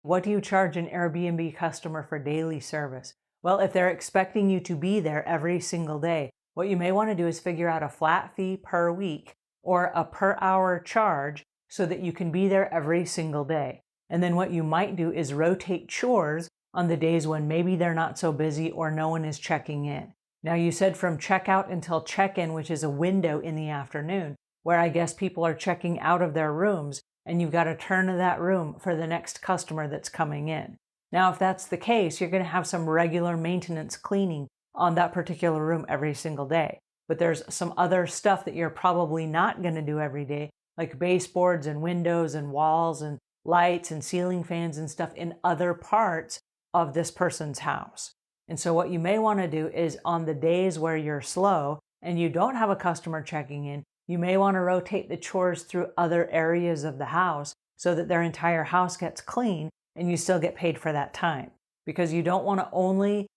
What do you charge an Airbnb customer for daily service? Well, if they're expecting you to be there every single day, what you may want to do is figure out a flat fee per week or a per hour charge so that you can be there every single day. And then what you might do is rotate chores on the days when maybe they're not so busy or no one is checking in. Now, you said from checkout until check-in, which is a window in the afternoon, where I guess people are checking out of their rooms and you've got to turn to that room for the next customer that's coming in. Now, if that's the case, you're going to have some regular maintenance cleaning on that particular room every single day. But there's some other stuff that you're probably not going to do every day, like baseboards and windows and walls and lights and ceiling fans and stuff in other parts of this person's house. And so what you may want to do is on the days where you're slow and you don't have a customer checking in, you may want to rotate the chores through other areas of the house so that their entire house gets clean and you still get paid for that time. Because you don't want to only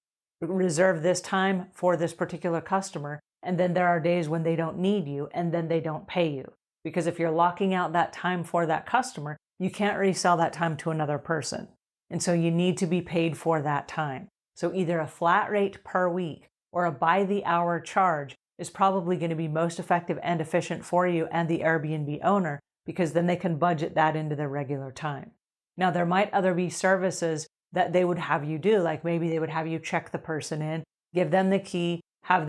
reserve this time for this particular customer and then there are days when they don't need you and then they don't pay you. Because if you're locking out that time for that customer, you can't resell that time to another person. And so you need to be paid for that time. So either a flat rate per week or a by the hour charge is probably going to be most effective and efficient for you and the Airbnb owner, because then they can budget that into their regular time. Now, there might other be services that they would have you do, like maybe they would have you check the person in, give them the key, have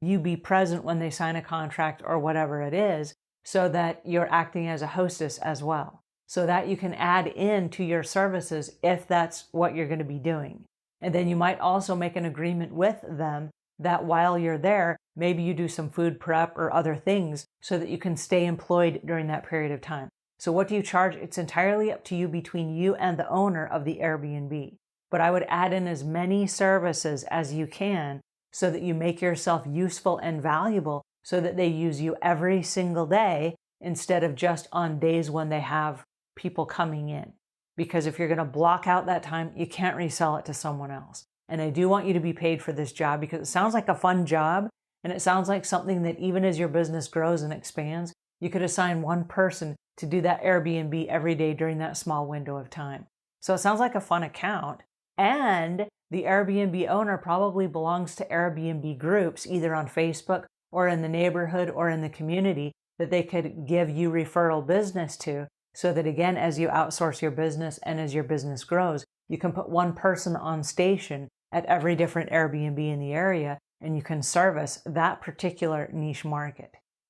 you be present when they sign a contract or whatever it is, so that you're acting as a hostess as well, so that you can add in to your services if that's what you're going to be doing. And then you might also make an agreement with them that while you're there, maybe you do some food prep or other things so that you can stay employed during that period of time. So what do you charge? It's entirely up to you between you and the owner of the Airbnb. But I would add in as many services as you can so that you make yourself useful and valuable so that they use you every single day instead of just on days when they have people coming in. Because if you're going to block out that time, you can't resell it to someone else. And I do want you to be paid for this job because it sounds like a fun job. And it sounds like something that even as your business grows and expands, you could assign one person to do that Airbnb every day during that small window of time. So it sounds like a fun account. And the Airbnb owner probably belongs to Airbnb groups, either on Facebook or in the neighborhood or in the community, that they could give you referral business to. So that again, as you outsource your business and as your business grows, you can put one person on station at every different Airbnb in the area and you can service that particular niche market.